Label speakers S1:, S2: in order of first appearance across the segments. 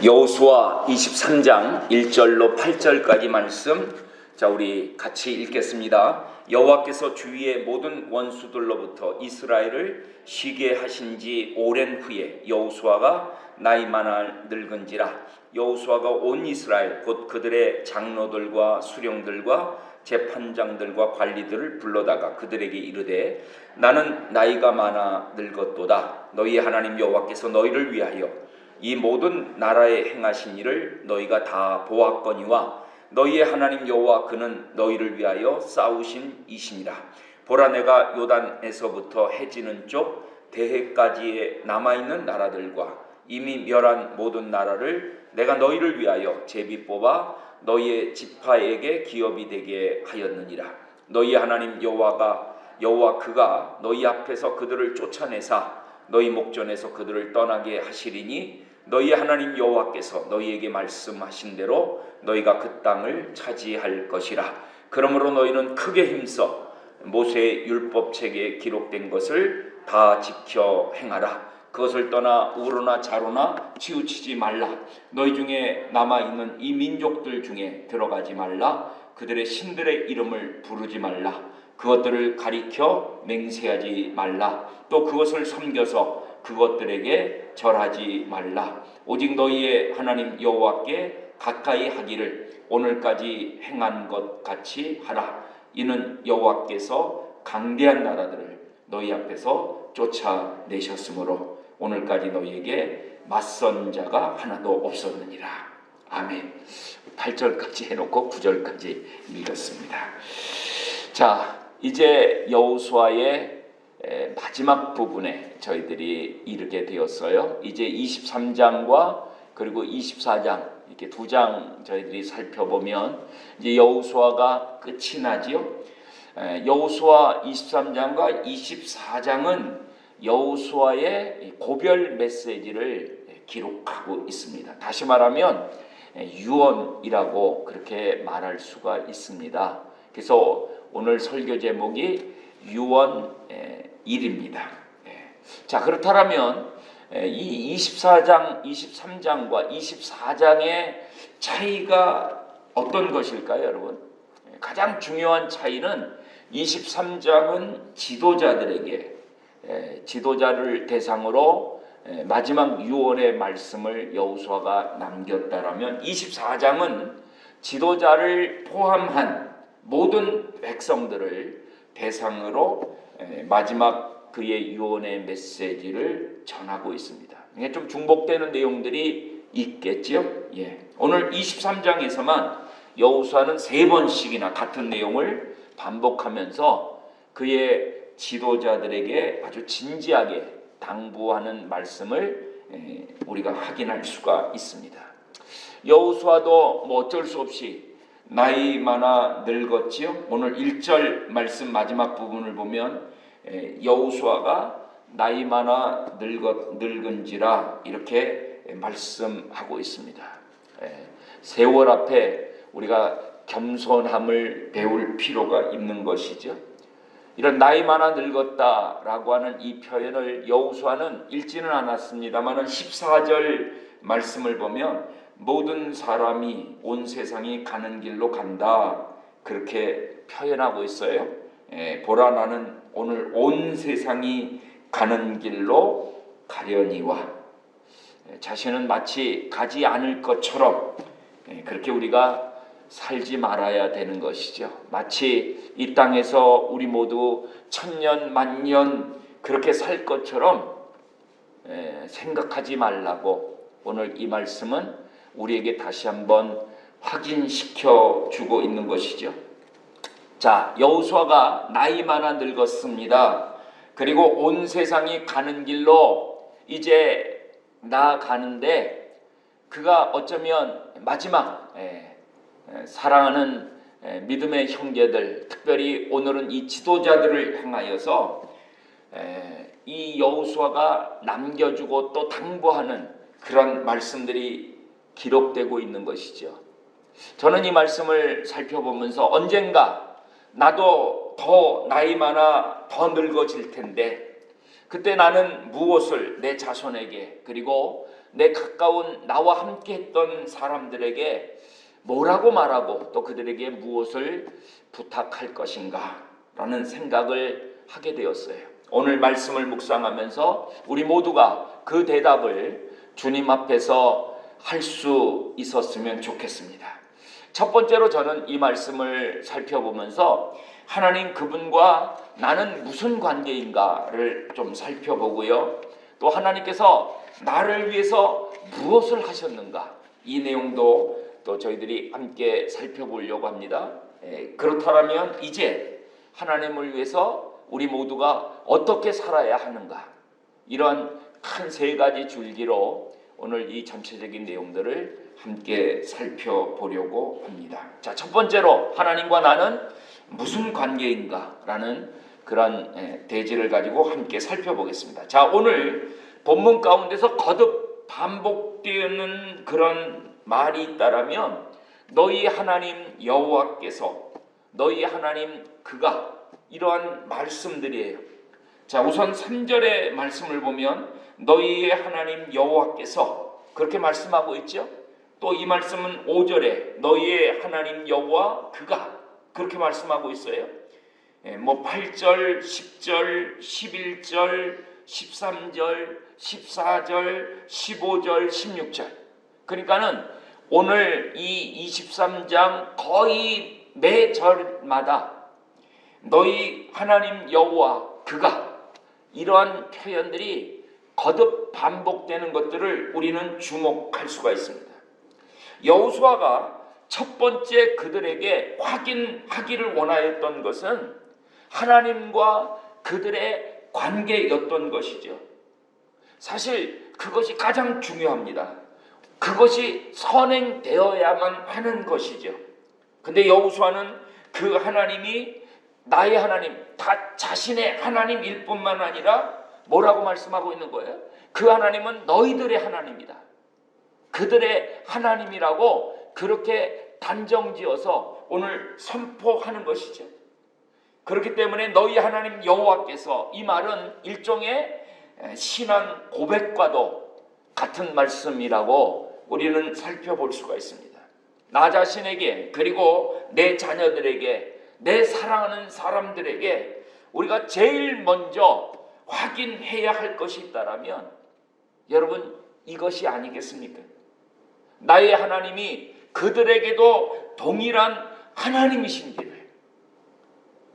S1: 여호수아 23장 1절로 8절까지 말씀, 우리 같이 읽겠습니다. 여호와께서 주위의 모든 원수들로부터 이스라엘을 쉬게 하신 지 오랜 후에 여호수아가 나이 많아 늙은지라. 여호수아가 온 이스라엘 곧 그들의 장로들과 수령들과 재판장들과 관리들을 불러다가 그들에게 이르되, 나는 나이가 많아 늙었도다. 너희 하나님 여호와께서 너희를 위하여 이 모든 나라에 행하신 일을 너희가 다 보았거니와 너희의 하나님 여호와 그는 너희를 위하여 싸우신 이시니라. 보라, 내가 요단에서부터 해지는 쪽 대해까지에 남아있는 나라들과 이미 멸한 모든 나라를 내가 너희를 위하여 제비 뽑아 너희의 지파에게 기업이 되게 하였느니라. 너희 하나님 여호와 그가 너희 앞에서 그들을 쫓아내사 너희 목전에서 그들을 떠나게 하시리니, 너희 하나님 여호와께서 너희에게 말씀하신 대로 너희가 그 땅을 차지할 것이라. 그러므로 너희는 크게 힘써 모세의 율법책에 기록된 것을 다 지켜 행하라. 그것을 떠나 우로나 좌로나 치우치지 말라. 너희 중에 남아있는 이 민족들 중에 들어가지 말라. 그들의 신들의 이름을 부르지 말라. 그것들을 가리켜 맹세하지 말라. 또 그것을 섬겨서 그것들에게 절하지 말라. 오직 너희의 하나님 여호와께 가까이 하기를 오늘까지 행한 것 같이 하라. 이는 여호와께서 강대한 나라들을 너희 앞에서 쫓아내셨으므로 오늘까지 너희에게 맞선 자가 하나도 없었느니라. 아멘. 8절까지 해놓고 9절까지 읽었습니다. 자, 이제 여호수아의 마지막 부분에 저희들이 이르게 되었어요. 이제 23장과 그리고 24장 이렇게 두 장 저희들이 살펴보면 이제 여호수아가 끝이 나지요. 여호수아 23장과 24장은 여호수아의 고별 메시지를 기록하고 있습니다. 다시 말하면 유언이라고 그렇게 말할 수가 있습니다. 그래서 오늘 설교 제목이 유언 1입니다. 자, 그렇다면 이 24장, 23장과 24장의 차이가 어떤 것일까요, 여러분? 가장 중요한 차이는 23장은 지도자들에게, 지도자를 대상으로 마지막 유언의 말씀을 여호수아가 남겼다라면, 24장은 지도자를 포함한 모든 백성들을 대상으로 마지막 그의 유언의 메시지를 전하고 있습니다. 이게 좀 중복되는 내용들이 있겠지요. 오늘 23장에서만 여호수아는 3번씩이나 같은 내용을 반복하면서 그의 지도자들에게 아주 진지하게 당부하는 말씀을 우리가 확인할 수가 있습니다. 여호수아도 뭐 어쩔 수 없이 나이 많아 늙었지요. 오늘 1절 말씀 마지막 부분을 보면 여호수아가 나이 많아 늙은지라 이렇게 말씀하고 있습니다. 세월 앞에 우리가 겸손함을 배울 필요가 있는 것이죠. 이런 나이 많아 늙었다라고 하는 이 표현을 여호수아는 읽지는 않았습니다만 14절 말씀을 보면 모든 사람이 온 세상이 가는 길로 간다 그렇게 표현하고 있어요. 보라, 나는 오늘 온 세상이 가는 길로 가려니와, 자신은 마치 가지 않을 것처럼 그렇게 우리가 살지 말아야 되는 것이죠. 마치 이 땅에서 우리 모두 천년 만년 그렇게 살 것처럼 생각하지 말라고 오늘 이 말씀은 우리에게 다시 한번 확인시켜 주고 있는 것이죠. 자, 여호수아가 나이 많아 늙었습니다. 그리고 온 세상이 가는 길로 이제 나아가는데, 그가 어쩌면 마지막 사랑하는 믿음의 형제들, 특별히 오늘은 이 지도자들을 향하여서 이 여호수아가 남겨주고 또 당부하는 그런 말씀들이 기록되고 있는 것이죠. 저는 이 말씀을 살펴보면서 언젠가 나도 더 나이 많아 더 늙어질 텐데, 그때 나는 무엇을 내 자손에게 그리고 내 가까운 나와 함께 했던 사람들에게 뭐라고 말하고 또 그들에게 무엇을 부탁할 것인가 라는 생각을 하게 되었어요. 오늘 말씀을 묵상하면서 우리 모두가 그 대답을 주님 앞에서 할 수 있었으면 좋겠습니다. 첫 번째로 저는 이 말씀을 살펴보면서 하나님 그분과 나는 무슨 관계인가를 좀 살펴보고요. 또 하나님께서 나를 위해서 무엇을 하셨는가 이 내용도 또 저희들이 함께 살펴보려고 합니다. 그렇다면 이제 하나님을 위해서 우리 모두가 어떻게 살아야 하는가 이런 큰 세 가지 줄기로 오늘 이 전체적인 내용들을 함께 살펴보려고 합니다. 자, 첫 번째로 하나님과 나는 무슨 관계인가 라는 그런 대지를 가지고 함께 살펴보겠습니다. 자, 오늘 본문 가운데서 거듭 반복되는 그런 말이 있다라면 너희 하나님 여호와께서 너희 하나님 그가 이러한 말씀들이에요. 자, 우선 3절의 말씀을 보면 너희의 하나님 여호와께서 그렇게 말씀하고 있죠. 또 이 말씀은 5절에 너희의 하나님 여호와 그가 그렇게 말씀하고 있어요. 8절, 10절, 11절, 13절, 14절, 15절, 16절. 그러니까는 오늘 이 23장 거의 매 절마다 너희 하나님 여호와 그가 이러한 표현들이 거듭 반복되는 것들을 우리는 주목할 수가 있습니다. 여호수아가 첫 번째 그들에게 확인하기를 원하였던 것은 하나님과 그들의 관계였던 것이죠. 사실 그것이 가장 중요합니다. 그것이 선행되어야만 하는 것이죠. 근데 여호수아는 그 하나님이 나의 하나님, 다 자신의 하나님일 뿐만 아니라 뭐라고 말씀하고 있는 거예요? 그 하나님은 너희들의 하나님이다. 그들의 하나님이라고 그렇게 단정지어서 오늘 선포하는 것이죠. 그렇기 때문에 너희 하나님 여호와께서 이 말은 일종의 신앙 고백과도 같은 말씀이라고 우리는 살펴볼 수가 있습니다. 나 자신에게 그리고 내 자녀들에게 내 사랑하는 사람들에게 우리가 제일 먼저 확인해야 할 것이 있다라면 여러분 이것이 아니겠습니까? 나의 하나님이 그들에게도 동일한 하나님이신지를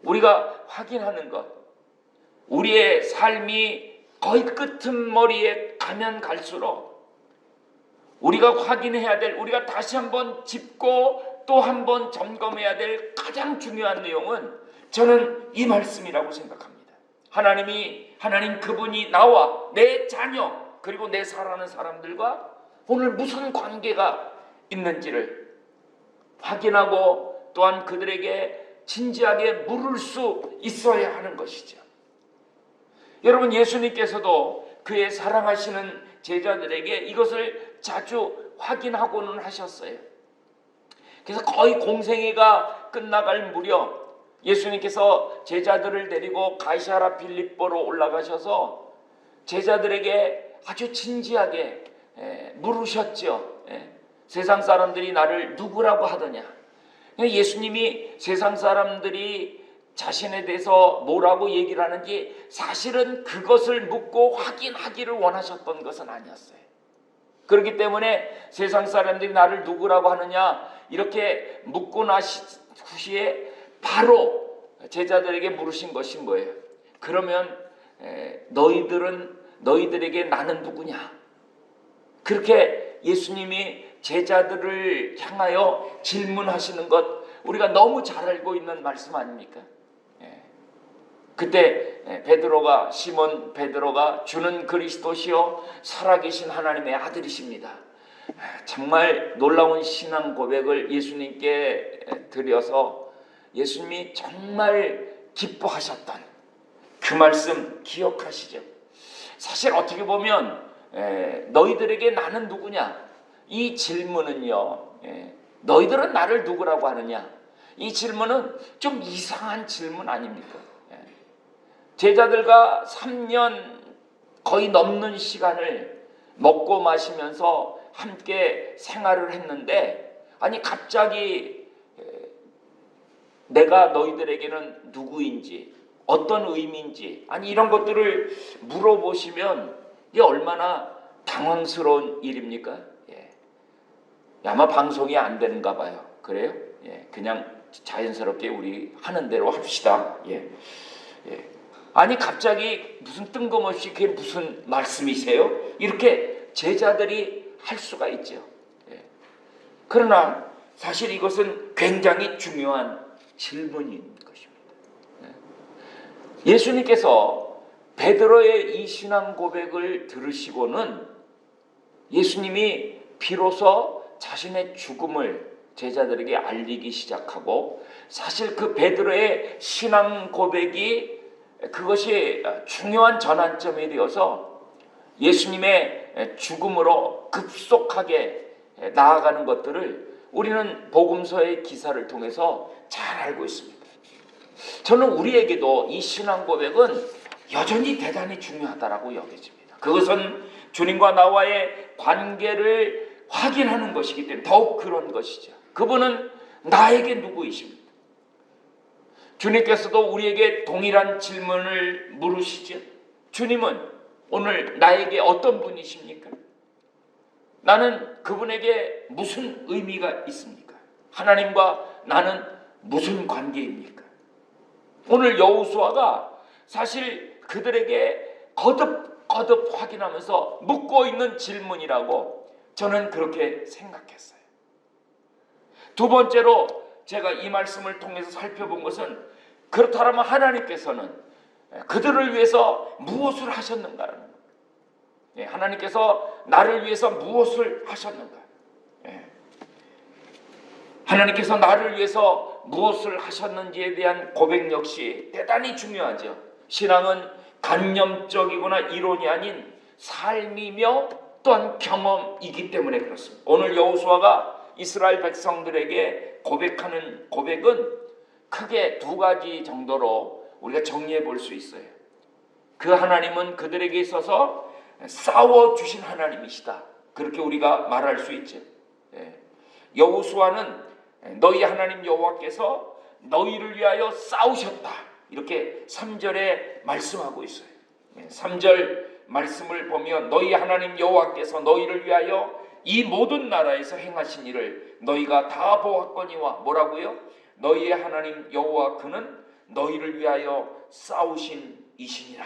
S1: 우리가 확인하는 것. 우리의 삶이 거의 끄트머리에 가면 갈수록 우리가 확인해야 될, 우리가 다시 한번 짚고 또 한번 점검해야 될 가장 중요한 내용은 저는 이 말씀이라고 생각합니다. 하나님 그분이 나와 내 자녀 그리고 내 사랑하는 사람들과 오늘 무슨 관계가 있는지를 확인하고 또한 그들에게 진지하게 물을 수 있어야 하는 것이죠. 여러분 예수님께서도 그의 사랑하시는 제자들에게 이것을 자주 확인하고는 하셨어요. 그래서 거의 공생애가 끝나갈 무렵 예수님께서 제자들을 데리고 가이사랴 빌립보로 올라가셔서 제자들에게 아주 진지하게 물으셨죠. 세상 사람들이 나를 누구라고 하더냐. 예수님이 세상 사람들이 자신에 대해서 뭐라고 얘기를 하는지 사실은 그것을 묻고 확인하기를 원하셨던 것은 아니었어요. 그렇기 때문에 세상 사람들이 나를 누구라고 하느냐 이렇게 묻고 나시 후에 바로 제자들에게 물으신 것이 뭐예요? 그러면 너희들에게 나는 누구냐? 그렇게 예수님이 제자들을 향하여 질문하시는 것 우리가 너무 잘 알고 있는 말씀 아닙니까? 그때 시몬 베드로가 주는 그리스도시요 살아계신 하나님의 아들이십니다. 정말 놀라운 신앙 고백을 예수님께 드려서 예수님이 정말 기뻐하셨던 그 말씀 기억하시죠? 사실 어떻게 보면 너희들에게 나는 누구냐? 이 질문은요, 너희들은 나를 누구라고 하느냐? 이 질문은 좀 이상한 질문 아닙니까? 제자들과 3년 거의 넘는 시간을 먹고 마시면서 함께 생활을 했는데, 아니 갑자기 내가 너희들에게는 누구인지, 어떤 의미인지, 아니 이런 것들을 물어보시면 이게 얼마나 당황스러운 일입니까? 예. 아마 방송이 안 되는가 봐요. 그래요? 예. 그냥 자연스럽게 우리 하는 대로 합시다. 예. 예. 아니 갑자기 무슨 뜬금없이 그게 무슨 말씀이세요? 이렇게 제자들이 할 수가 있죠. 예. 그러나 사실 이것은 굉장히 중요한 질문인 것입니다. 예. 예수님께서 베드로의 이 신앙 고백을 들으시고는 예수님이 비로소 자신의 죽음을 제자들에게 알리기 시작하고, 사실 그 베드로의 신앙 고백이 그것이 중요한 전환점이 되어서 예수님의 죽음으로 급속하게 나아가는 것들을 우리는 복음서의 기사를 통해서 잘 알고 있습니다. 저는 우리에게도 이 신앙 고백은 여전히 대단히 중요하다고 여겨집니다. 그것은 주님과 나와의 관계를 확인하는 것이기 때문에 더욱 그런 것이죠. 그분은 나에게 누구이십니까? 주님께서도 우리에게 동일한 질문을 물으시죠. 주님은 오늘 나에게 어떤 분이십니까? 나는 그분에게 무슨 의미가 있습니까? 하나님과 나는 무슨 관계입니까? 오늘 여호수아가 사실 그들에게 거듭 확인하면서 묻고 있는 질문이라고 저는 그렇게 생각했어요. 두 번째로 제가 이 말씀을 통해서 살펴본 것은, 그렇다면 하나님께서는 그들을 위해서 무엇을 하셨는가라는 거예요. 하나님께서 나를 위해서 무엇을 하셨는가? 하나님께서 나를 위해서 무엇을 하셨는지에 대한 고백 역시 대단히 중요하죠. 신앙은 관념적이거나 이론이 아닌 삶이며 또한 경험이기 때문에 그렇습니다. 오늘 여호수아가 이스라엘 백성들에게 고백하는 고백은 크게 두 가지 정도로 우리가 정리해 볼 수 있어요. 그 하나님은 그들에게 있어서 싸워주신 하나님이시다, 그렇게 우리가 말할 수 있죠. 여호수아는 너희 하나님 여호와께서 너희를 위하여 싸우셨다, 이렇게 3절에 말씀하고 있어요. 3절 말씀을 보면 너희 하나님 여호와께서 너희를 위하여 이 모든 나라에서 행하신 일을 너희가 다 보았거니와, 뭐라고요? 너희의 하나님 여호와 그는 너희를 위하여 싸우신 이시니라.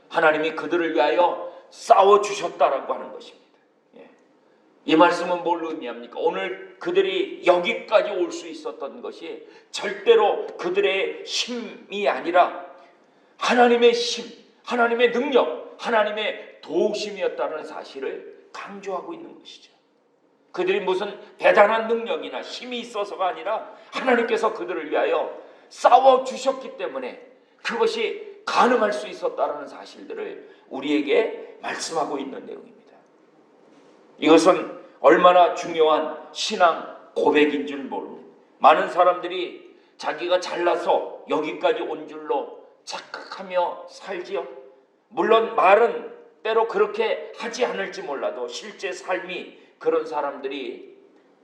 S1: 하나님이 그들을 위하여 싸워주셨다라고 하는 것입니다. 이 말씀은 뭘 의미합니까? 오늘 그들이 여기까지 올 수 있었던 것이 절대로 그들의 힘이 아니라 하나님의 힘, 하나님의 능력, 하나님의 도우심이었다는 사실을 강조하고 있는 것이죠. 그들이 무슨 대단한 능력이나 힘이 있어서가 아니라 하나님께서 그들을 위하여 싸워주셨기 때문에 그것이 가능할 수 있었다는 사실들을 우리에게 말씀하고 있는 내용입니다. 이것은 얼마나 중요한 신앙 고백인 줄 모릅니다. 많은 사람들이 자기가 잘나서 여기까지 온 줄로 착각하며 살지요. 물론 말은 때로 그렇게 하지 않을지 몰라도 실제 삶이 그런 사람들이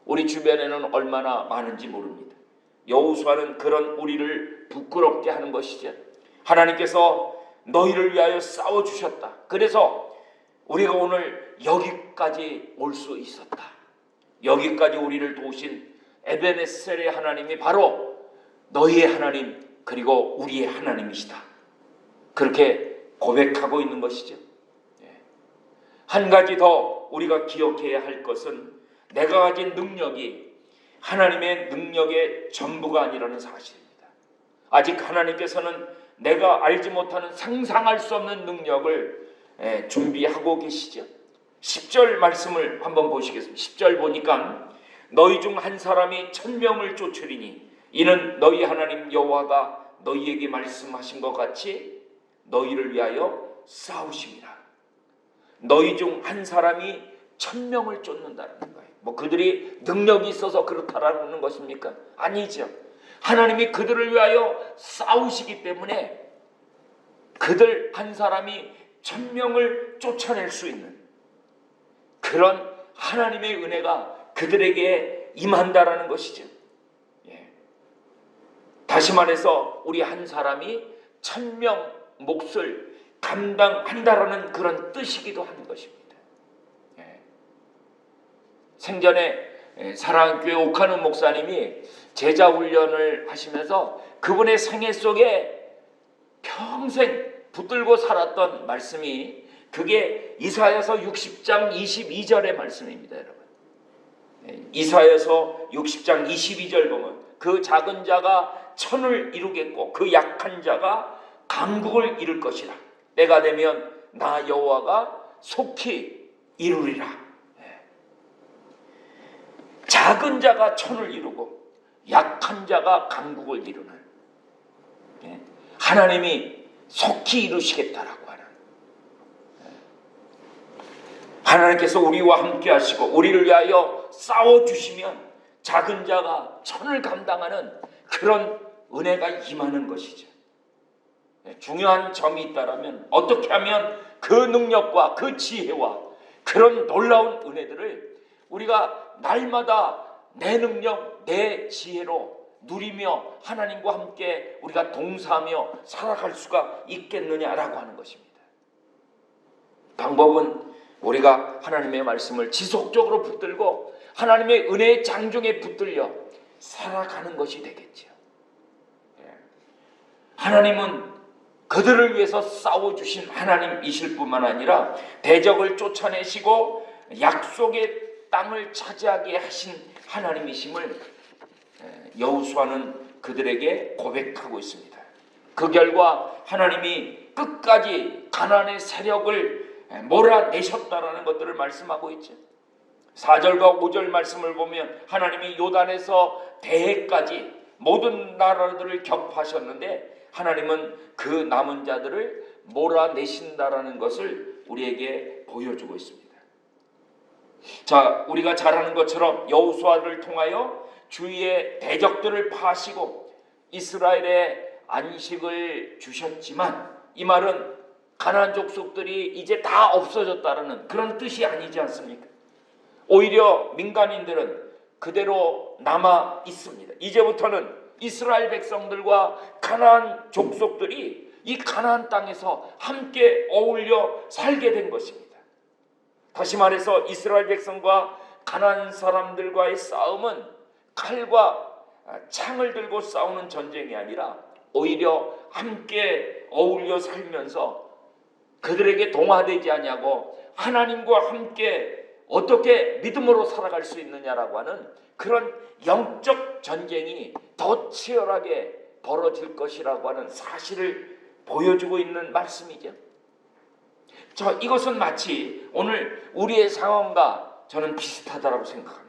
S1: 우리 주변에는 얼마나 많은지 모릅니다. 여호수아는 그런 우리를 부끄럽게 하는 것이죠. 하나님께서 너희를 위하여 싸워주셨다, 그래서 우리가 오늘 여기까지 올 수 있었다. 여기까지 우리를 도우신 에베네셀의 하나님이 바로 너희의 하나님, 그리고 우리의 하나님이시다, 그렇게 고백하고 있는 것이죠. 한 가지 더 우리가 기억해야 할 것은 내가 가진 능력이 하나님의 능력의 전부가 아니라는 사실입니다. 아직 하나님께서는 내가 알지 못하는 상상할 수 없는 능력을 준비하고 계시죠. 10절 말씀을 한번 보시겠습니다. 10절 보니까 너희 중 한 사람이 1000명을 쫓으리니 이는 너희 하나님 여호와가 너희에게 말씀하신 것 같이 너희를 위하여 싸우심이라. 너희 중 한 사람이 1000명을 쫓는다는 거예요. 뭐 그들이 능력이 있어서 그렇다라는 것입니까? 아니죠. 하나님이 그들을 위하여 싸우시기 때문에 그들 한 사람이 천명을 쫓아낼 수 있는 그런 하나님의 은혜가 그들에게 임한다라는 것이죠. 예. 다시 말해서 우리 한 사람이 천명 몫을 감당한다라는 그런 뜻이기도 하는 것입니다. 예. 생전에 사랑교회 옥하는 목사님이 제자 훈련을 하시면서 그분의 생애 속에 평생 붙들고 살았던 말씀이 그게 이사야서 60장 22절의 말씀입니다, 여러분. 이사야서 60장 22절 보면 그 작은 자가 천을 이루겠고 그 약한 자가 강국을 이룰 것이라. 때가 되면 나 여호와가 속히 이루리라. 작은 자가 천을 이루고 약한 자가 강국을 이루는 하나님이 속히 이루시겠다라고 하는, 하나님께서 우리와 함께 하시고 우리를 위하여 싸워주시면 작은 자가 천을 감당하는 그런 은혜가 임하는 것이죠. 중요한 점이 있다라면 어떻게 하면 그 능력과 그 지혜와 그런 놀라운 은혜들을 우리가 날마다 내 능력, 내 지혜로 누리며 하나님과 함께 우리가 동사하며 살아갈 수가 있겠느냐라고 하는 것입니다. 방법은 우리가 하나님의 말씀을 지속적으로 붙들고 하나님의 은혜의 장중에 붙들려 살아가는 것이 되겠죠. 하나님은 그들을 위해서 싸워주신 하나님이실 뿐만 아니라 대적을 쫓아내시고 약속의 땅을 차지하게 하신 하나님이심을 여호수아는 그들에게 고백하고 있습니다. 그 결과 하나님이 끝까지 가나안의 세력을 몰아내셨다라는 것들을 말씀하고 있죠. 4절과 5절 말씀을 보면 하나님이 요단에서 대해까지 모든 나라들을 격파하셨는데 하나님은 그 남은 자들을 몰아내신다라는 것을 우리에게 보여주고 있습니다. 자, 우리가 잘 아는 것처럼 여호수아를 통하여 주위의 대적들을 파하시고 이스라엘에 안식을 주셨지만 이 말은 가나안 족속들이 이제 다 없어졌다는 그런 뜻이 아니지 않습니까? 오히려 민간인들은 그대로 남아 있습니다. 이제부터는 이스라엘 백성들과 가나안 족속들이 이 가나안 땅에서 함께 어울려 살게 된 것입니다. 다시 말해서 이스라엘 백성과 가나안 사람들과의 싸움은 칼과 창을 들고 싸우는 전쟁이 아니라 오히려 함께 어울려 살면서 그들에게 동화되지 아니하고 하나님과 함께 어떻게 믿음으로 살아갈 수 있느냐라고 하는 그런 영적 전쟁이 더 치열하게 벌어질 것이라고 하는 사실을 보여주고 있는 말씀이죠. 이것은 마치 오늘 우리의 상황과 저는 비슷하다고 생각합니다.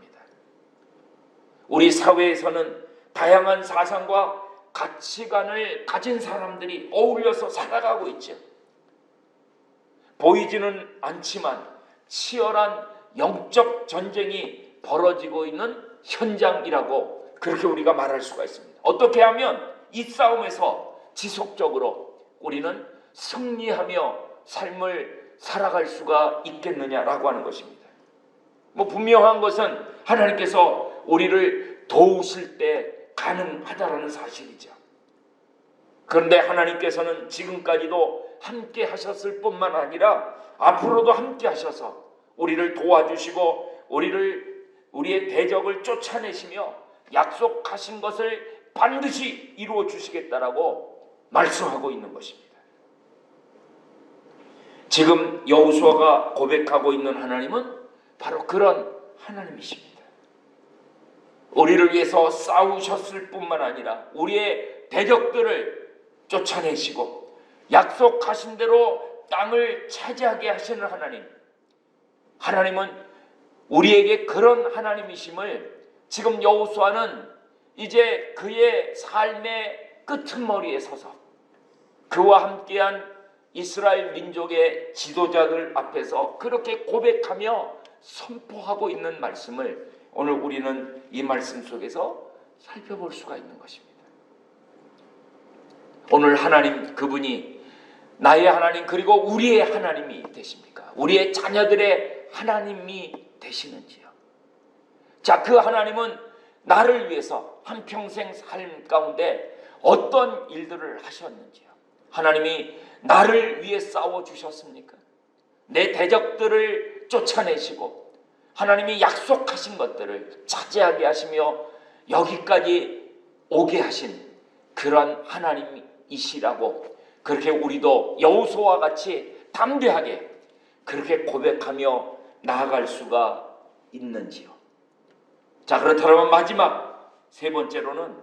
S1: 우리 사회에서는 다양한 사상과 가치관을 가진 사람들이 어울려서 살아가고 있죠. 보이지는 않지만 치열한 영적 전쟁이 벌어지고 있는 현장이라고 그렇게 우리가 말할 수가 있습니다. 어떻게 하면 이 싸움에서 지속적으로 우리는 승리하며 삶을 살아갈 수가 있겠느냐라고 하는 것입니다. 분명한 것은 하나님께서 우리를 도우실 때 가능하다라는 사실이죠. 그런데 하나님께서는 지금까지도 함께 하셨을 뿐만 아니라 앞으로도 함께 하셔서 우리를 도와주시고 우리의 대적을 쫓아내시며 약속하신 것을 반드시 이루어 주시겠다라고 말씀하고 있는 것입니다. 지금 여호수아가 고백하고 있는 하나님은 바로 그런 하나님이십니다. 우리를 위해서 싸우셨을 뿐만 아니라 우리의 대적들을 쫓아내시고 약속하신 대로 땅을 차지하게 하시는 하나님. 하나님은 우리에게 그런 하나님이심을 지금 여호수아는 이제 그의 삶의 끄트머리에 서서 그와 함께한 이스라엘 민족의 지도자들 앞에서 그렇게 고백하며 선포하고 있는 말씀을 오늘 우리는 이 말씀 속에서 살펴볼 수가 있는 것입니다. 오늘 하나님 그분이 나의 하나님 그리고 우리의 하나님이 되십니까? 우리의 자녀들의 하나님이 되시는지요? 자, 그 하나님은 나를 위해서 한평생 삶 가운데 어떤 일들을 하셨는지요? 하나님이 나를 위해 싸워주셨습니까? 내 대적들을 쫓아내시고 하나님이 약속하신 것들을 차지하게 하시며 여기까지 오게 하신 그런 하나님이시라고 그렇게 우리도 여호수아와 같이 담대하게 그렇게 고백하며 나아갈 수가 있는지요? 자, 그렇다면 마지막 세 번째로는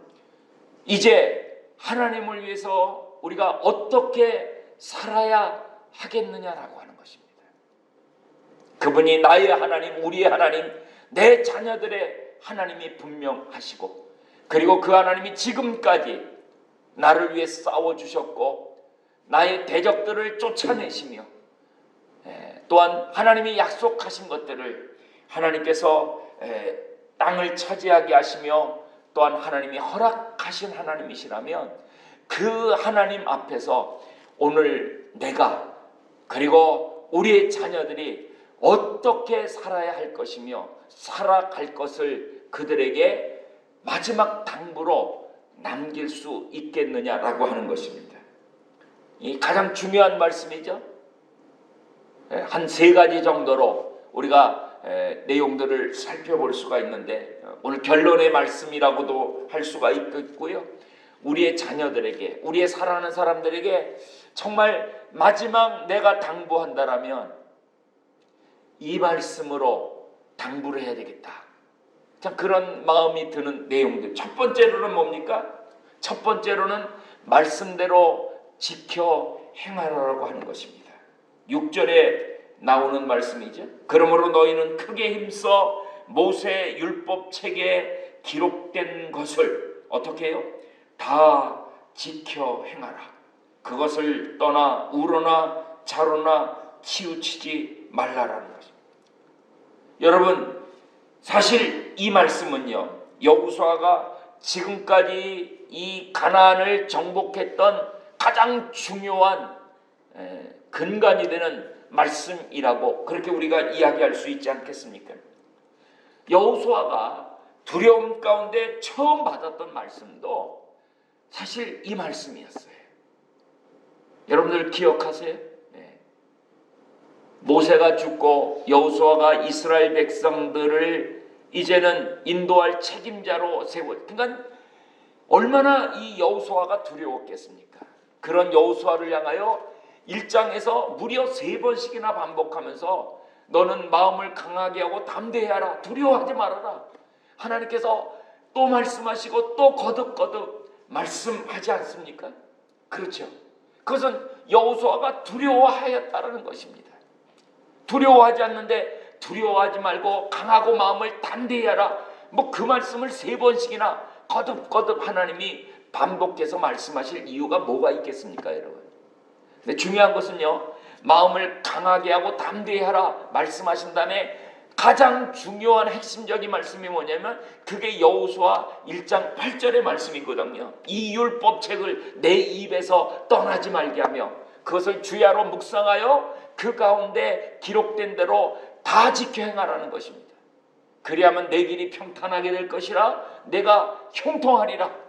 S1: 이제 하나님을 위해서 우리가 어떻게 살아야 하겠느냐라고 하는 것입니다. 그분이 나의 하나님, 우리의 하나님, 내 자녀들의 하나님이 분명하시고 그리고 그 하나님이 지금까지 나를 위해 싸워주셨고 나의 대적들을 쫓아내시며 또한 하나님이 약속하신 것들을 하나님께서 땅을 차지하게 하시며 또한 하나님이 허락하신 하나님이시라면 그 하나님 앞에서 오늘 내가 그리고 우리의 자녀들이 어떻게 살아야 할 것이며 살아갈 것을 그들에게 마지막 당부로 남길 수 있겠느냐라고 하는 것입니다. 이 가장 중요한 말씀이죠. 한 세 가지 정도로 우리가 내용들을 살펴볼 수가 있는데 오늘 결론의 말씀이라고도 할 수가 있겠고요. 우리의 자녀들에게 우리의 사랑하는 사람들에게 정말 마지막 내가 당부한다라면 이 말씀으로 당부를 해야 되겠다. 참 그런 마음이 드는 내용들. 첫 번째로는 뭡니까? 첫 번째로는 말씀대로 지켜 행하라고 하는 것입니다. 6절에 나오는 말씀이죠. 그러므로 너희는 크게 힘써 모세 율법 책에 기록된 것을 어떻게 해요? 다 지켜 행하라. 그것을 떠나 우러나 좌로나 치우치지 말라라는 것입니다. 여러분, 사실 이 말씀은요, 여호수아가 지금까지 이 가나안을 정복했던 가장 중요한 근간이 되는 말씀이라고 그렇게 우리가 이야기할 수 있지 않겠습니까? 여호수아가 두려움 가운데 처음 받았던 말씀도 사실 이 말씀이었어요. 여러분들 기억하세요? 모세가 죽고 여호수아가 이스라엘 백성들을 이제는 인도할 책임자로 세워. 그러니까 얼마나 이 여호수아가 두려웠겠습니까? 그런 여호수아를 향하여 1장에서 무려 3번씩이나 반복하면서 너는 마음을 강하게 하고 담대하라. 두려워하지 말아라. 하나님께서 또 말씀하시고 또 거듭거듭 말씀하지 않습니까? 그렇죠. 그것은 여호수아가 두려워하였다라는 것입니다. 두려워하지 않는데 두려워하지 말고 강하고 마음을 담대히 하라. 뭐 그 말씀을 3번씩이나 거듭거듭 하나님이 반복해서 말씀하실 이유가 뭐가 있겠습니까, 여러분? 근데 중요한 것은요, 마음을 강하게 하고 담대히 하라 말씀하신 다음에 가장 중요한 핵심적인 말씀이 뭐냐면 그게 여호수아 1장 8절의 말씀이거든요. 이 율법책을 내 입에서 떠나지 말게 하며 그것을 주야로 묵상하여 그 가운데 기록된 대로 다 지켜 행하라는 것입니다. 그리하면 내 길이 평탄하게 될 것이라 내가 형통하리라.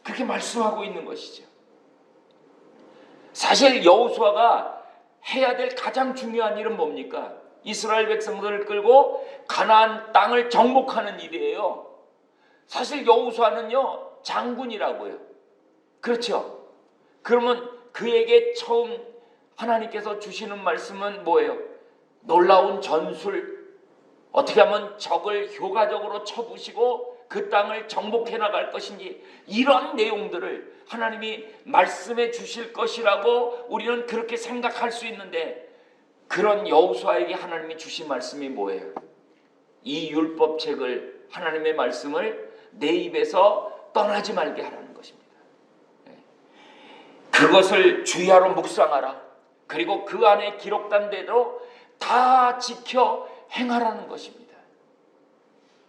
S1: 그렇게 말씀하고 있는 것이죠. 사실 여호수아가 해야 될 가장 중요한 일은 뭡니까? 이스라엘 백성들을 끌고 가나안 땅을 정복하는 일이에요. 사실 여호수아는요 장군이라고요. 그렇죠? 그러면 그에게 처음 하나님께서 주시는 말씀은 뭐예요? 놀라운 전술, 어떻게 하면 적을 효과적으로 쳐부시고 그 땅을 정복해 나갈 것인지 이런 내용들을 하나님이 말씀해 주실 것이라고 우리는 그렇게 생각할 수 있는데 그런 여호수아에게 하나님이 주신 말씀이 뭐예요? 이 율법책을 하나님의 말씀을 내 입에서 떠나지 말게 하라는 것입니다. 그것을 주야로 묵상하라. 그리고 그 안에 기록된 대로 다 지켜 행하라는 것입니다.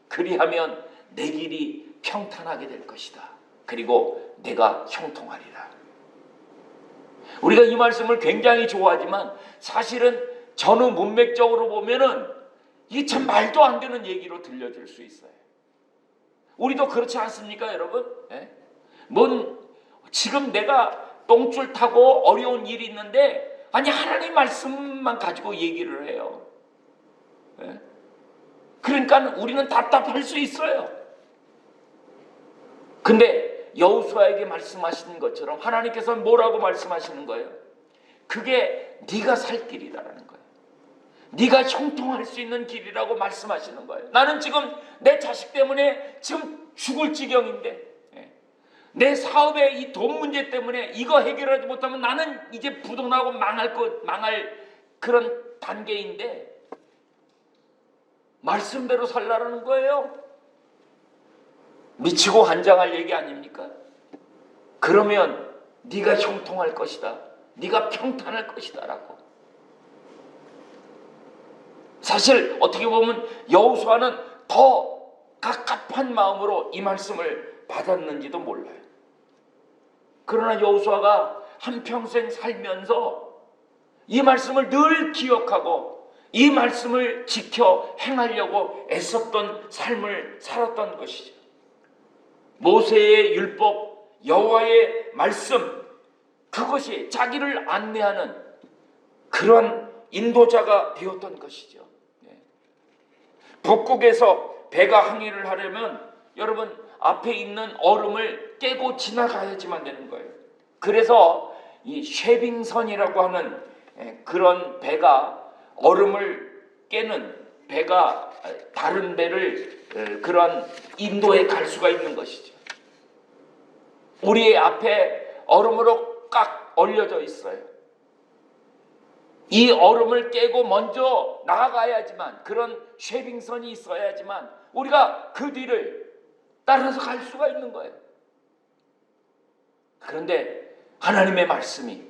S1: 그리하면 내 길이 평탄하게 될 것이다. 그리고 내가 형통하리라. 우리가 이 말씀을 굉장히 좋아하지만 사실은 전후 문맥적으로 보면은 이게 참 말도 안 되는 얘기로 들려줄 수 있어요. 우리도 그렇지 않습니까, 여러분? 예? 지금 내가 똥줄 타고 어려운 일이 있는데 아니 하나님 말씀만 가지고 얘기를 해요. 예? 그러니까 우리는 답답할 수 있어요. 근데 여호수아에게 말씀하시는 것처럼 하나님께서는 뭐라고 말씀하시는 거예요? 그게 네가 살 길이다라는 거예요. 네가 형통할 수 있는 길이라고 말씀하시는 거예요. 나는 지금 내 자식 때문에 지금 죽을 지경인데, 내 사업의 이 돈 문제 때문에 이거 해결하지 못하면 나는 이제 부도나고 망할 그런 단계인데 말씀대로 살라는 거예요. 미치고 환장할 얘기 아닙니까? 그러면 네가 형통할 것이다, 네가 평탄할 것이다 라고. 사실 어떻게 보면 여호수아는 더 갑갑한 마음으로 이 말씀을 받았는지도 몰라요. 그러나 여호수아가 한평생 살면서 이 말씀을 늘 기억하고 이 말씀을 지켜 행하려고 애썼던 삶을 살았던 것이죠. 모세의 율법, 여호와의 말씀, 그것이 자기를 안내하는 그런 인도자가 되었던 것이죠. 북극에서 배가 항해를 하려면 여러분 앞에 있는 얼음을 깨고 지나가야지만 되는 거예요. 그래서 이 쉐빙선이라고 하는 그런 배가 얼음을 깨는 배가 다른 배를 그런 인도에 갈 수가 있는 것이죠. 우리의 앞에 얼음으로 꽉 얼려져 있어요. 이 얼음을 깨고 먼저 나아가야지만, 그런 쉐빙선이 있어야지만 우리가 그 뒤를 따라서 갈 수가 있는 거예요. 그런데 하나님의 말씀이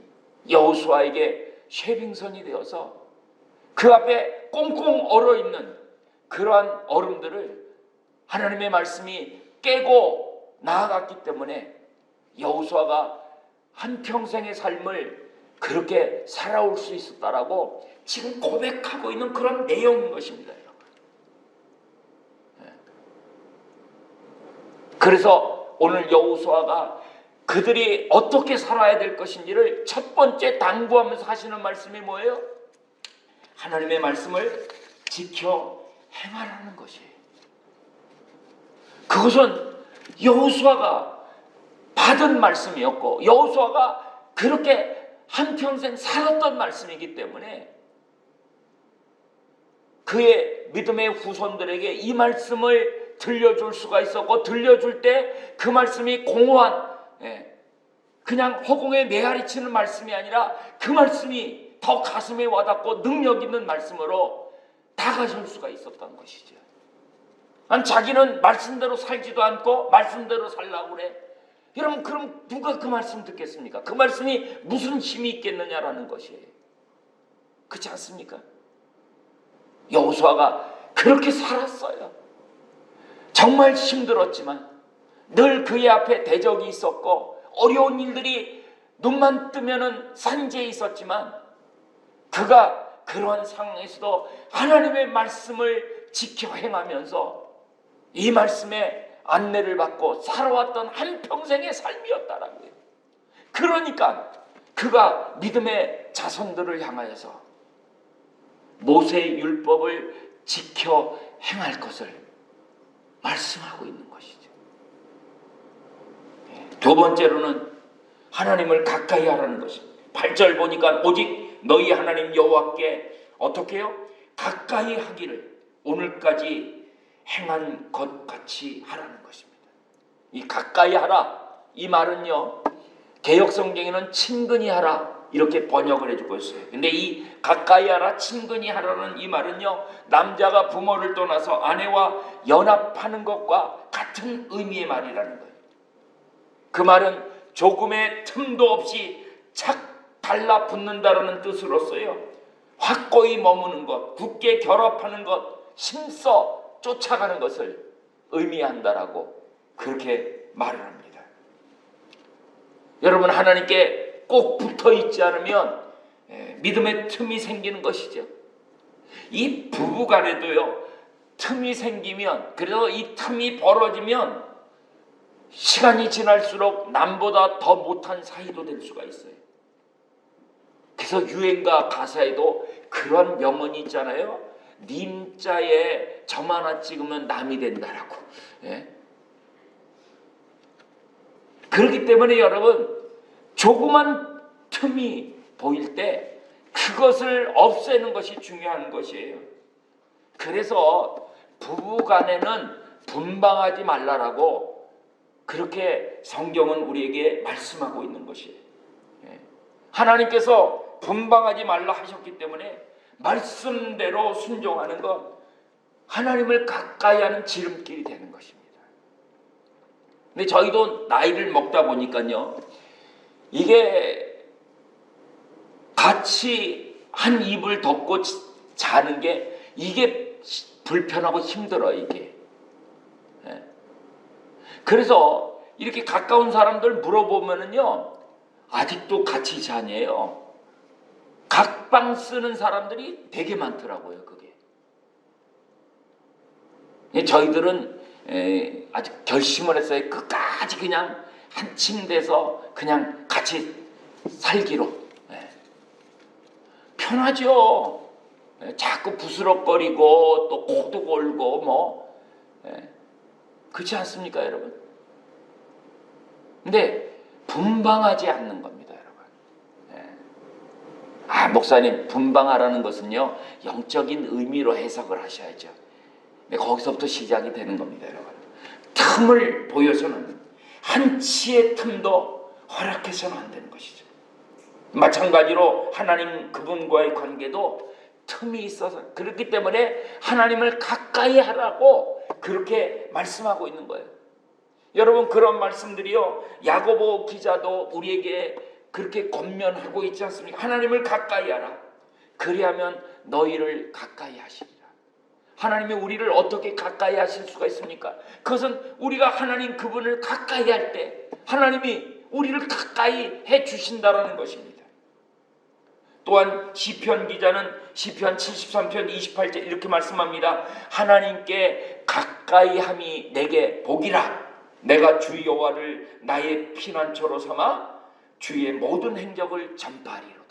S1: 여호수아에게 쉐빙선이 되어서 그 앞에 꽁꽁 얼어있는 그러한 얼음들을 하나님의 말씀이 깨고 나아갔기 때문에 여호수아가 한평생의 삶을 그렇게 살아올 수 있었다라고 지금 고백하고 있는 그런 내용인 것입니다, 여러분. 그래서 오늘 여호수아가 그들이 어떻게 살아야 될 것인지를 첫 번째 당부하면서 하시는 말씀이 뭐예요? 하나님의 말씀을 지켜 행하라는 것이에요. 그것은 여호수아가 받은 말씀이었고 여호수아가 그렇게 한평생 살았던 말씀이기 때문에 그의 믿음의 후손들에게 이 말씀을 들려줄 수가 있었고, 들려줄 때 그 말씀이 공허한 그냥 허공에 메아리치는 말씀이 아니라 그 말씀이 더 가슴에 와닿고 능력 있는 말씀으로 다가설 수가 있었던 것이죠. 자기는 말씀대로 살지도 않고 말씀대로 살라고 그래. 여러분, 그럼 누가 그 말씀 듣겠습니까? 그 말씀이 무슨 힘이 있겠느냐라는 것이에요. 그렇지 않습니까? 여호수아가 그렇게 살았어요. 정말 힘들었지만 늘 그의 앞에 대적이 있었고 어려운 일들이 눈만 뜨면은 산재에 있었지만 그가 그러한 상황에서도 하나님의 말씀을 지켜 행하면서 이 말씀에 안내를 받고 살아왔던 한평생의 삶이었다라고요. 그러니까 그가 믿음의 자손들을 향하여서 모세의 율법을 지켜 행할 것을 말씀하고 있는 것이죠. 두 번째로는 하나님을 가까이 하라는 것입니다. 8절 보니까 오직 너희 하나님 여호와께 어떻게 해요? 가까이 하기를 오늘까지 행한 것 같이 하라는 것입니다. 이 가까이 하라, 이 말은요, 개역성경에는 친근히 하라 이렇게 번역을 해주고 있어요. 근데 이 가까이 하라, 친근히 하라는 이 말은요, 남자가 부모를 떠나서 아내와 연합하는 것과 같은 의미의 말이라는 거예요. 그 말은 조금의 틈도 없이 착 달라붙는다라는 뜻으로서요, 확고히 머무는 것, 굳게 결합하는 것, 힘써 쫓아가는 것을 의미한다라고 그렇게 말을 합니다. 여러분, 하나님께 꼭 붙어 있지 않으면 믿음의 틈이 생기는 것이죠. 이 부부간에도요, 틈이 생기면, 그래서 이 틈이 벌어지면 시간이 지날수록 남보다 더 못한 사이도 될 수가 있어요. 그래서 유행가 가사에도 그런 명언이 있잖아요. 님자에 점 하나 찍으면 남이 된다라고. 예? 그렇기 때문에 여러분, 조그만 틈이 보일 때 그것을 없애는 것이 중요한 것이에요. 그래서 부부간에는 분방하지 말라라고 그렇게 성경은 우리에게 말씀하고 있는 것이에요. 하나님께서 분방하지 말라 하셨기 때문에 말씀대로 순종하는 것, 하나님을 가까이 하는 지름길이 되는 것입니다. 근데 저희도 나이를 먹다 보니까요, 이게 같이 한 이불 덮고 자는 게 이게 불편하고 힘들어요, 이게. 그래서 이렇게 가까운 사람들 물어보면은요, 아직도 같이 자냐요. 각방 쓰는 사람들이 되게 많더라고요, 그게. 저희들은 아직 결심을 했어요. 끝까지 그냥 한 침대에서 그냥 같이 살기로. 편하죠. 자꾸 부스럭거리고 또 코도 골고 뭐 그렇지 않습니까, 여러분? 근데 분방하지 않는 겁니다, 여러분. 목사님, 분방하라는 것은요, 영적인 의미로 해석을 하셔야죠. 거기서부터 시작이 되는 겁니다, 여러분. 틈을 보여서는, 한치의 틈도 허락해서는 안 되는 것이죠. 마찬가지로 하나님 그분과의 관계도 틈이 있어서, 그렇기 때문에 하나님을 가까이 하라고 그렇게 말씀하고 있는 거예요. 여러분, 그런 말씀들이요, 야고보 기자도 우리에게 그렇게 권면하고 있지 않습니까? 하나님을 가까이 하라. 그리하면 너희를 가까이 하시리라. 하나님이 우리를 어떻게 가까이 하실 수가 있습니까? 그것은 우리가 하나님 그분을 가까이 할 때 하나님이 우리를 가까이 해 주신다라는 것입니다. 또한 시편 기자는 시편 73편 28절 이렇게 말씀합니다. 하나님께 가까이 함이 내게 복이라. 내가 주 여호와를 나의 피난처로 삼아 주의 모든 행적을 전파하리로다.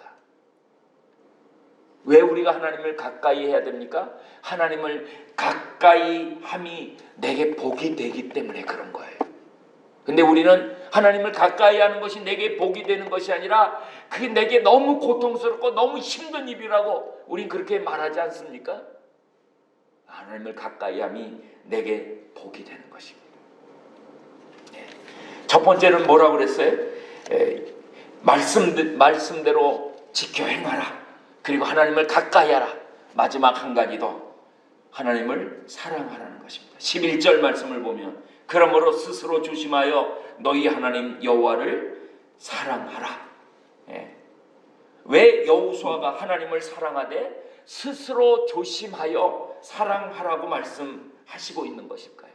S1: 왜 우리가 하나님을 가까이 해야 됩니까? 하나님을 가까이 함이 내게 복이 되기 때문에 그런 거예요. 근데 우리는 하나님을 가까이 하는 것이 내게 복이 되는 것이 아니라 그게 내게 너무 고통스럽고 너무 힘든 일이라고 우린 그렇게 말하지 않습니까? 하나님을 가까이 함이 내게 복이 되는 것입니다. 첫 번째는 뭐라고 그랬어요? 말씀대로 지켜 행하라. 그리고 하나님을 가까이 하라. 마지막 한 가지 더, 하나님을 사랑하라는 것입니다. 11절 말씀을 보면 그러므로 스스로 조심하여 너희 하나님 여호와를 사랑하라. 왜 여호수아가 하나님을 사랑하되 스스로 조심하여 사랑하라고 말씀하시고 있는 것일까요?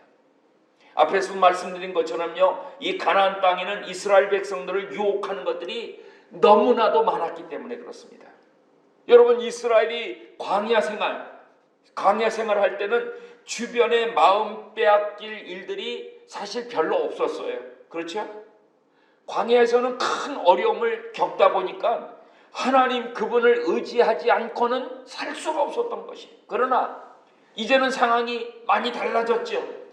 S1: 앞에서 말씀드린 것처럼요, 이 가나안 땅에는 이스라엘 백성들을 유혹하는 것들이 너무나도 많았기 때문에 그렇습니다. 여러분, 이스라엘이 광야 생활 할 때는 주변에 마음 빼앗길 일들이 사실 별로 없었어요. 그렇죠? 광야에서는 큰 어려움을 겪다 보니까 하나님 그분을 의지하지 않고는 살 수가 없었던 것이. 그러나 이제는 상황이 많이 달라졌죠.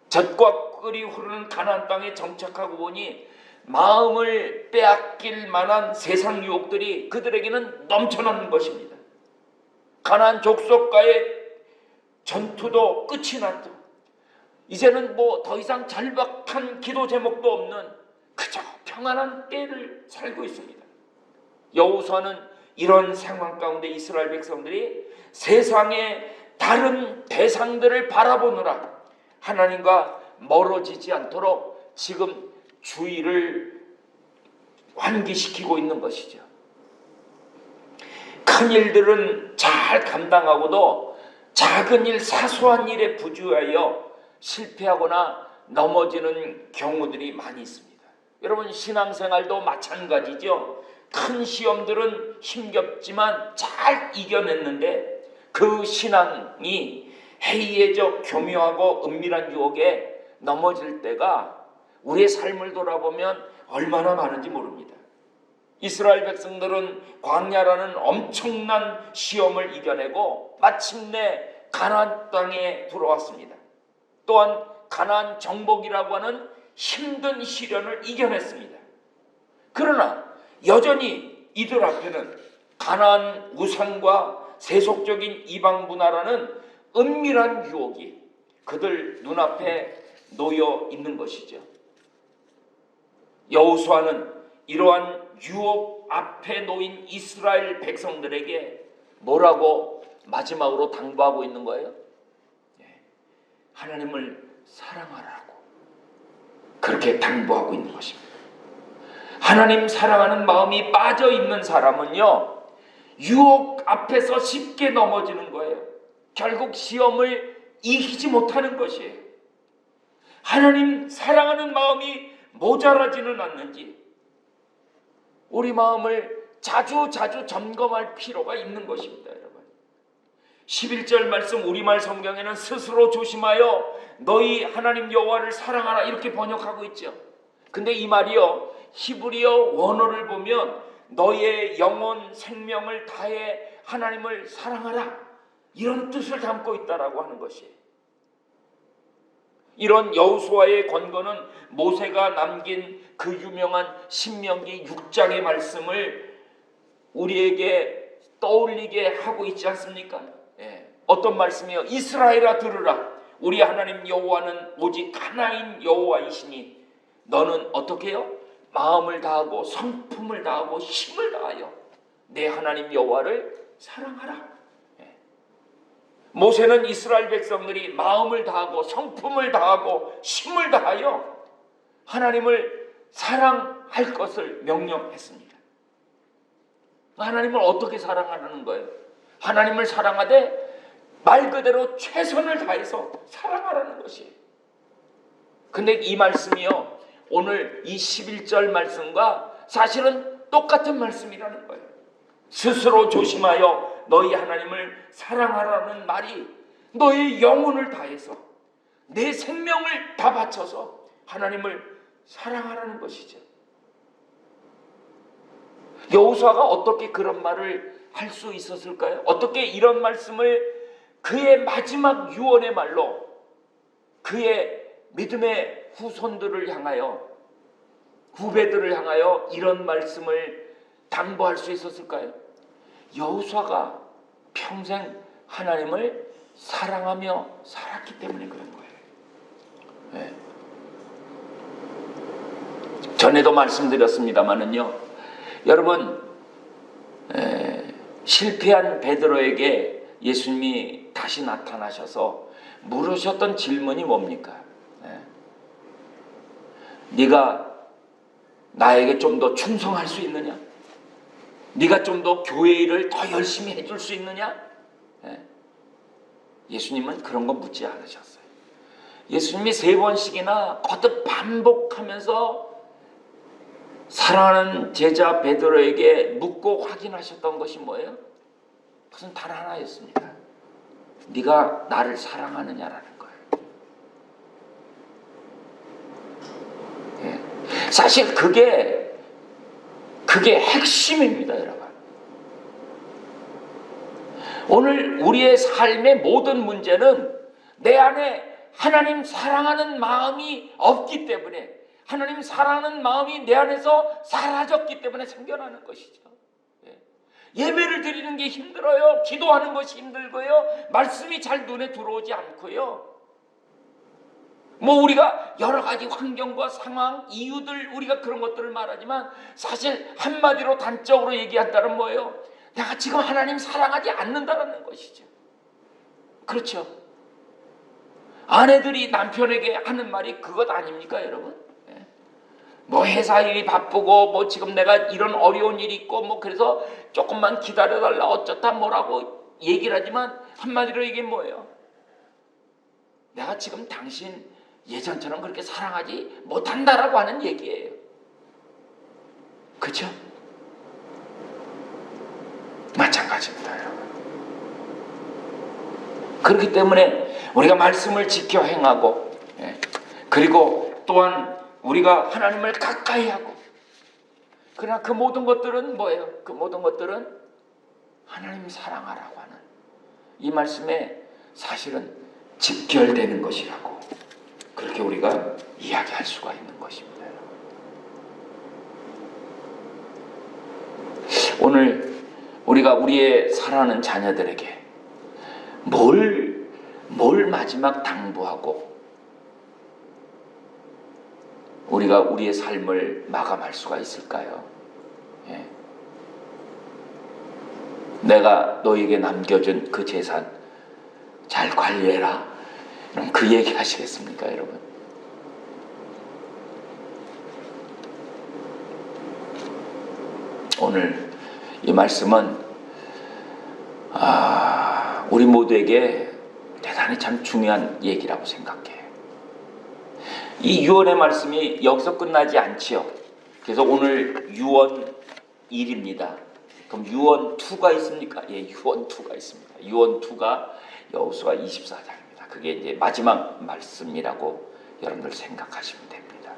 S1: 젖과 꿀이 흐르는 가나안 땅에 정착하고 보니 마음을 빼앗길 만한 세상 유혹들이 그들에게는 넘쳐나는 것입니다. 가나안 족속과의 전투도 끝이 났죠. 이제는 뭐 더 이상 절박한 기도 제목도 없는 그저 평안한 때를 살고 있습니다. 여호수아는 이런 상황 가운데 이스라엘 백성들이 세상의 다른 대상들을 바라보느라 하나님과 멀어지지 않도록 지금 주의를 환기시키고 있는 것이죠. 큰 일들은 잘 감당하고도 작은 일, 사소한 일에 부주하여 실패하거나 넘어지는 경우들이 많이 있습니다. 여러분 신앙생활도 마찬가지죠. 큰 시험들은 힘겹지만 잘 이겨냈는데 그 신앙이 해이해져 교묘하고 은밀한 유혹에 넘어질 때가 우리의 삶을 돌아보면 얼마나 많은지 모릅니다. 이스라엘 백성들은 광야라는 엄청난 시험을 이겨내고 마침내 가나안 땅에 들어왔습니다. 또한 가나안 정복이라고 하는 힘든 시련을 이겨냈습니다. 그러나 여전히 이들 앞에는 가나안 우상과 세속적인 이방 문화라는 은밀한 유혹이 그들 눈앞에 놓여 있는 것이죠. 여호수아는 이러한 유혹 앞에 놓인 이스라엘 백성들에게 뭐라고 마지막으로 당부하고 있는 거예요? 하나님을 사랑하라고 그렇게 당부하고 있는 것입니다. 하나님 사랑하는 마음이 빠져있는 사람은요, 유혹 앞에서 쉽게 넘어지는 거예요. 결국 시험을 이기지 못하는 것이에요. 하나님 사랑하는 마음이 모자라지는 않는지 우리 마음을 자주 점검할 필요가 있는 것입니다. 여러분 11절 말씀 우리말 성경에는 스스로 조심하여 너희 하나님 여호와를 사랑하라 이렇게 번역하고 있죠. 근데 이 말이요 히브리어 원어를 보면 너의 영혼 생명을 다해 하나님을 사랑하라 이런 뜻을 담고 있다라고 하는 것이에요. 이런 여호수아의 권고는 모세가 남긴 그 유명한 신명기 6장의 말씀을 우리에게 떠올리게 하고 있지 않습니까? 어떤 말씀이요? 이스라엘아 들으라 우리 하나님 여호와는 오직 하나인 여호와이시니 너는 어떻게 해요? 마음을 다하고 성품을 다하고 힘을 다하여 내 하나님 여호와를 사랑하라. 모세는 이스라엘 백성들이 마음을 다하고 성품을 다하고 힘을 다하여 하나님을 사랑할 것을 명령했습니다. 하나님을 어떻게 사랑하는 거예요? 하나님을 사랑하되 말 그대로 최선을 다해서 사랑하라는 것이에요. 근데 이 말씀이요 오늘 이 11절 말씀과 사실은 똑같은 말씀이라는 거예요. 스스로 조심하여 너희 하나님을 사랑하라는 말이 너의 영혼을 다해서 내 생명을 다 바쳐서 하나님을 사랑하라는 것이죠. 여호수아가 어떻게 그런 말을 할 수 있었을까요? 어떻게 이런 말씀을 그의 마지막 유언의 말로 그의 믿음의 후손들을 향하여 후배들을 향하여 이런 말씀을 당부할 수 있었을까요? 여호수아가 평생 하나님을 사랑하며 살았기 때문에 그런 거예요. 전에도 말씀드렸습니다마는요, 여러분 실패한 베드로에게 예수님이 다시 나타나셔서 물으셨던 질문이 뭡니까? 네가 나에게 좀 더 충성할 수 있느냐? 네가 좀 더 교회 일을 더 열심히 해줄 수 있느냐? 예수님은 그런 거 묻지 않으셨어요. 예수님이 3번씩이나 거듭 반복하면서 사랑하는 제자 베드로에게 묻고 확인하셨던 것이 뭐예요? 그것은 단 하나였습니다. 네가 나를 사랑하느냐라는 거예요. 사실 그게 핵심입니다, 여러분. 오늘 우리의 삶의 모든 문제는 내 안에 하나님 사랑하는 마음이 없기 때문에, 하나님 사랑하는 마음이 내 안에서 사라졌기 때문에 생겨나는 것이죠. 예배를 드리는 게 힘들어요. 기도하는 것이 힘들고요. 말씀이 잘 눈에 들어오지 않고요. 우리가 여러 가지 환경과 상황, 이유들, 우리가 그런 것들을 말하지만 사실 한마디로 단적으로 얘기한다면 뭐예요? 내가 지금 하나님 사랑하지 않는다는 것이죠. 그렇죠? 아내들이 남편에게 하는 말이 그것 아닙니까, 여러분? 회사 일이 바쁘고 지금 내가 이런 어려운 일이 있고 그래서 조금만 기다려달라 어쩌다 뭐라고 얘기를 하지만 한마디로 이게 뭐예요? 내가 지금 당신 예전처럼 그렇게 사랑하지 못한다라고 하는 얘기예요. 그죠? 마찬가지입니다, 여러분. 그렇기 때문에 우리가 말씀을 지켜 행하고, 그리고 또한 우리가 하나님을 가까이 하고, 그러나 그 모든 것들은 뭐예요? 그 모든 것들은 하나님이 사랑하라고 하는 이 말씀에 사실은 직결되는 것이라고, 그렇게 우리가 이야기할 수가 있는 것입니다. 오늘 우리가 우리의 사랑하는 자녀들에게 뭘 마지막 당부하고 우리가 우리의 삶을 마감할 수가 있을까요? 내가 너에게 남겨준 그 재산 잘 관리해라. 그럼 그 얘기 하시겠습니까, 여러분? 오늘 이 말씀은 우리 모두에게 대단히 참 중요한 얘기라고 생각해요. 이 유언의 말씀이 여기서 끝나지 않지요. 그래서 오늘 유언 1입니다. 그럼 유언 2가 있습니까? 예, 유언 2가 있습니다. 유언 2가 여호수아 24장입니다. 그게 이제 마지막 말씀이라고 여러분들 생각하시면 됩니다.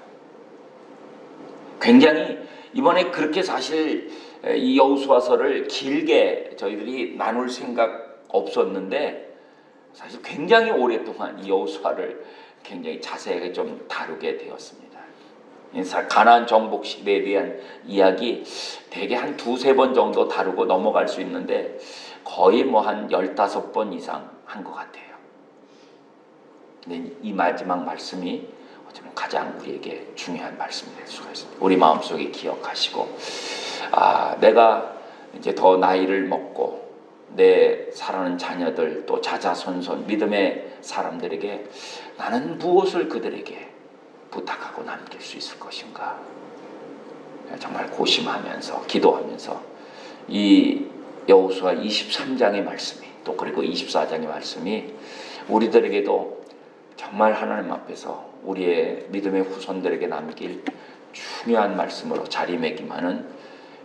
S1: 굉장히 이번에 그렇게 사실 이 여호수아서를 길게 저희들이 나눌 생각 없었는데, 사실 굉장히 오랫동안 이 여호수아를 굉장히 자세하게 좀 다루게 되었습니다. 가나안 정복 시대에 대한 이야기 대개 한 2-3번 정도 다루고 넘어갈 수 있는데 거의 뭐 한 15번 이상 한 것 같아요. 근데 이 마지막 말씀이 어쩌면 가장 우리에게 중요한 말씀이 될 수가 있습니다. 우리 마음속에 기억하시고, 내가 이제 더 나이를 먹고 내 사랑하는 자녀들, 또 자자손손 믿음의 사람들에게 나는 무엇을 그들에게 부탁하고 남길 수 있을 것인가, 정말 고심하면서 기도하면서 이 여호수아 23장의 말씀이, 또 그리고 24장의 말씀이 우리들에게도 정말 하나님 앞에서 우리의 믿음의 후손들에게 남길 중요한 말씀으로 자리매김하는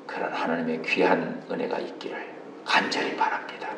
S1: 그런 하나님의 귀한 은혜가 있기를 간절히 바랍니다.